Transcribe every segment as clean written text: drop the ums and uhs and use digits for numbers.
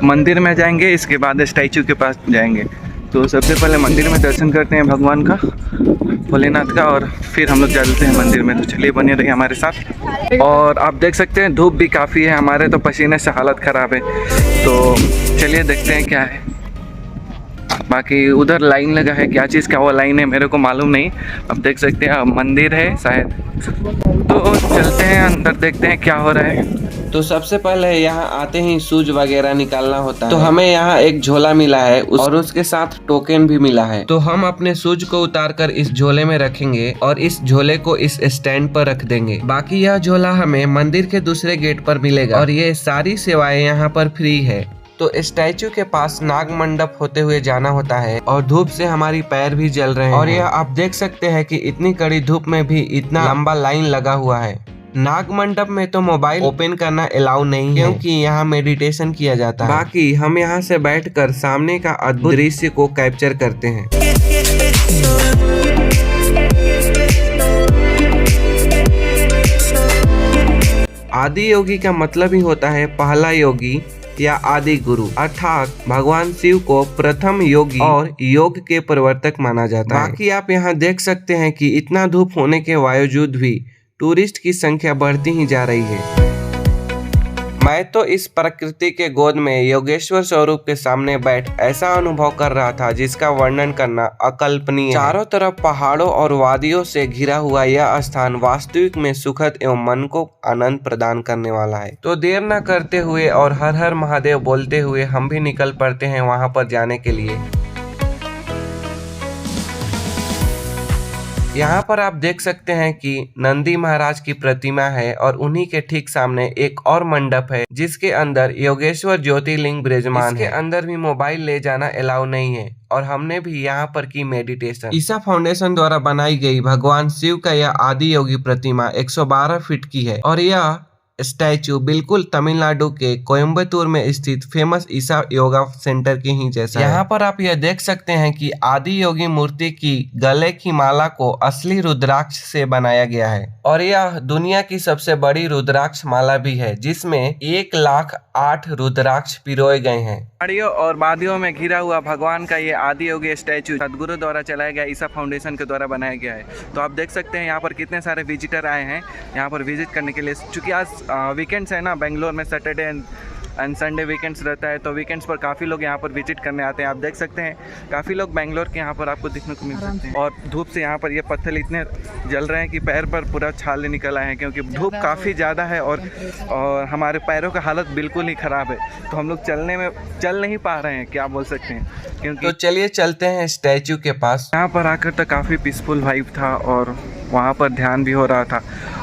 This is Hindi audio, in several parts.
मंदिर में जाएंगे, इसके बाद स्टैचू के पास जाएंगे। तो सबसे पहले मंदिर में दर्शन करते हैं भगवान का, भोलेनाथ का, और फिर हम लोग चलते हैं मंदिर में। तो चलिए बने रहिए हमारे साथ। और आप देख सकते हैं धूप भी काफ़ी है, हमारे तो पसीने से हालत ख़राब है। तो चलिए देखते हैं क्या है। बाकी उधर लाइन लगा है, क्या चीज़ का वो लाइन है मेरे को मालूम नहीं। अब देख सकते हैं मंदिर है शायद। तो चलते हैं अंदर, देखते हैं क्या हो रहा है। तो सबसे पहले यहाँ आते ही शूज वगैरह निकालना होता है। तो हमें यहाँ एक झोला मिला है और उसके साथ टोकन भी मिला है। तो हम अपने शूज को उतारकर इस झोले में रखेंगे और इस झोले को इस स्टैंड पर रख देंगे। बाकी यह झोला हमें मंदिर के दूसरे गेट पर मिलेगा और ये सारी सेवाएं यहाँ पर फ्री है। तो स्टैचू के पास नाग मंडप होते हुए जाना होता है और धूप से हमारी पैर भी जल रहे हैं। और यह आप देख सकते हैं कि इतनी कड़ी धूप में भी इतना लंबा लाइन लगा हुआ है। नाग मंडप में तो मोबाइल ओपन करना अलाउ नहीं है क्योंकि यहाँ मेडिटेशन किया जाता है। बाकी हम यहाँ से बैठकर सामने का अद्भुत दृश्य को कैप्चर करते हैं। आदि योगी का मतलब ही होता है पहला योगी या आदि गुरु, अर्थात भगवान शिव को प्रथम योगी और योग के प्रवर्तक माना जाता है। बाकी आप यहाँ देख सकते हैं कि इतना धूप होने के बावजूद भी टूरिस्ट की संख्या बढ़ती ही जा रही है। मैं तो इस प्रकृति के गोद में योगेश्वर स्वरूप के सामने बैठ ऐसा अनुभव कर रहा था जिसका वर्णन करना अकल्पनीय। चारों तरफ पहाड़ों और वादियों से घिरा हुआ यह स्थान वास्तविक में सुखद एवं मन को आनंद प्रदान करने वाला है। तो देर न करते हुए और हर हर महादेव बोलते हुए हम भी निकल पड़ते हैं वहां पर जाने के लिए। यहाँ पर आप देख सकते हैं कि नंदी महाराज की प्रतिमा है और उन्हीं के ठीक सामने एक और मंडप है जिसके अंदर योगेश्वर ज्योतिर्लिंग विराजमान है। इसके अंदर भी मोबाइल ले जाना अलाउ नहीं है और हमने भी यहाँ पर की मेडिटेशन। ईसा फाउंडेशन द्वारा बनाई गई भगवान शिव का यह आदि योगी प्रतिमा 112 फीट की है और यह स्टैचू बिल्कुल तमिलनाडु के कोयम्बतूर में स्थित फेमस ईसा योगा सेंटर की ही जैसा है। यहाँ पर आप यह देख सकते हैं कि आदि योगी मूर्ति की गले की माला को असली रुद्राक्ष से बनाया गया है और यह दुनिया की सबसे बड़ी रुद्राक्ष माला भी है जिसमें 1,08,000 रुद्राक्ष पिरोए गए हैं। पहाड़ियों और वादियों में घिरा हुआ भगवान का ये आदि योगी स्टैचू सदगुरु द्वारा चलाया गया, ईसा फाउंडेशन के द्वारा बनाया गया है। तो आप देख सकते हैं यहाँ पर कितने सारे विजिटर आए हैं यहाँ पर विजिट करने के लिए। चूँकि आज वीकेंड्स है ना, बेंगलोर में सैटरडे एंड संडे वीकेंड्स रहता है, तो वीकेंड्स पर काफ़ी लोग यहाँ पर विजिट करने आते हैं। आप देख सकते हैं काफ़ी लोग बेंगलोर के यहाँ पर आपको दिखने को मिल सकते हैं। और धूप से यहाँ पर ये पत्थर इतने जल रहे हैं कि पैर पर पूरा छाले निकल आए हैं क्योंकि धूप काफ़ी ज़्यादा है और हमारे पैरों का हालत बिल्कुल ही ख़राब है। तो हम लोग चल नहीं पा रहे हैं, क्या बोल सकते हैं, क्योंकि तो चलिए चलते हैं स्टैचू के पास। यहाँ पर आकर तो काफ़ी पीसफुल वाइब था और वहाँ पर ध्यान भी हो रहा था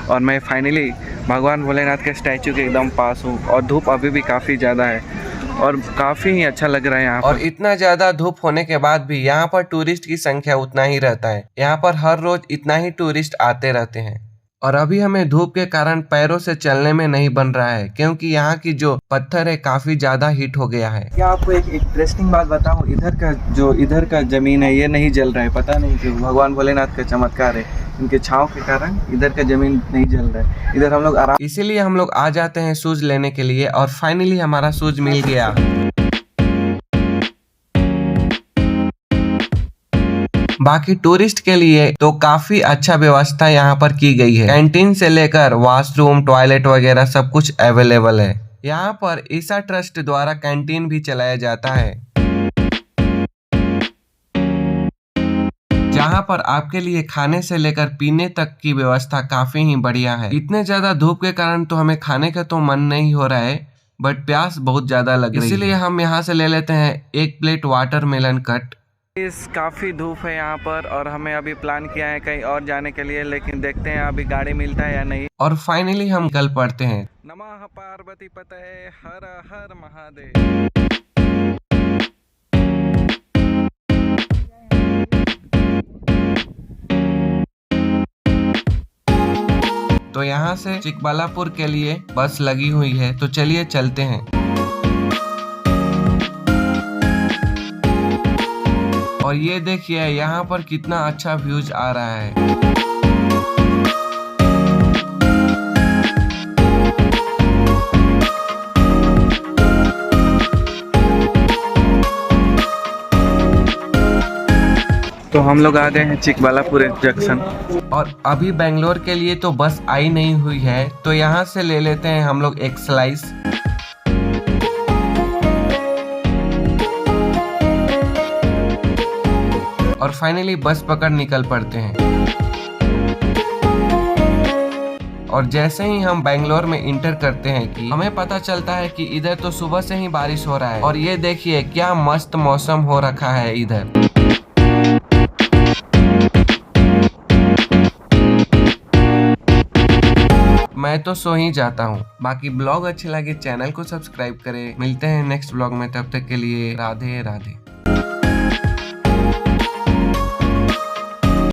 और मैं फाइनली भगवान भोलेनाथ के स्टैचू के एकदम पास हूँ और धूप अभी भी काफ़ी ज़्यादा है और काफ़ी ही अच्छा लग रहा है यहाँ पर। और इतना ज़्यादा धूप होने के बाद भी यहाँ पर टूरिस्ट की संख्या उतना ही रहता है। यहाँ पर हर रोज इतना ही टूरिस्ट आते रहते हैं और अभी हमें धूप के कारण पैरों से चलने में नहीं बन रहा है क्योंकि यहाँ की जो पत्थर है काफी ज्यादा हीट हो गया है। क्या आपको एक इंटरेस्टिंग बात बताऊं, इधर का जमीन है ये नहीं जल रहा है, पता नहीं क्यों। भगवान भोलेनाथ का चमत्कार है, इनके छांव के कारण इधर का जमीन नहीं जल रहा है। इधर हम लोग आराम, इसीलिए हम लोग आ जाते हैं शूज लेने के लिए और फाइनली हमारा शूज मिल गया। बाकी टूरिस्ट के लिए तो काफी अच्छा व्यवस्था यहाँ पर की गई है। कैंटीन से लेकर वॉशरूम, टॉयलेट वगैरह सब कुछ अवेलेबल है। यहाँ पर ईसा ट्रस्ट द्वारा कैंटीन भी चलाया जाता है जहाँ पर आपके लिए खाने से लेकर पीने तक की व्यवस्था काफी ही बढ़िया है। इतने ज्यादा धूप के कारण तो हमें खाने का तो मन नहीं हो रहा है बट प्यास बहुत ज्यादा लग रही है, इसीलिए हम यहाँ से ले लेते हैं 1 प्लेट वाटरमेलन कट। काफ़ी धूप है यहाँ पर और हमें अभी प्लान किया है कहीं और जाने के लिए, लेकिन देखते हैं अभी गाड़ी मिलता है या नहीं। और फाइनली हम निकल पड़ते हैं। नमः पार्वती पतये हर हर महादेव। तो यहाँ से चिकबालापुर के लिए बस लगी हुई है, तो चलिए चलते हैं। और ये देखिए यहाँ पर कितना अच्छा व्यूज आ रहा है। हम लोग आ गए हैं चिकबालापुर जंक्शन। और अभी बेंगलोर के लिए तो बस आई नहीं हुई है, तो यहाँ से ले लेते हैं हम लोग एक स्लाइस। और फाइनली बस पकड़ निकल पड़ते हैं। और जैसे ही हम बेंगलोर में इंटर करते हैं कि हमें पता चलता है कि इधर तो सुबह से ही बारिश हो रहा है। और ये देखिए क्या मस्त मौसम हो रखा है इधर। मैं तो सो ही जाता हूँ। बाकी ब्लॉग अच्छे लगे चैनल को सब्सक्राइब करें। मिलते हैं नेक्स्ट ब्लॉग में, तब तक के लिए राधे राधे।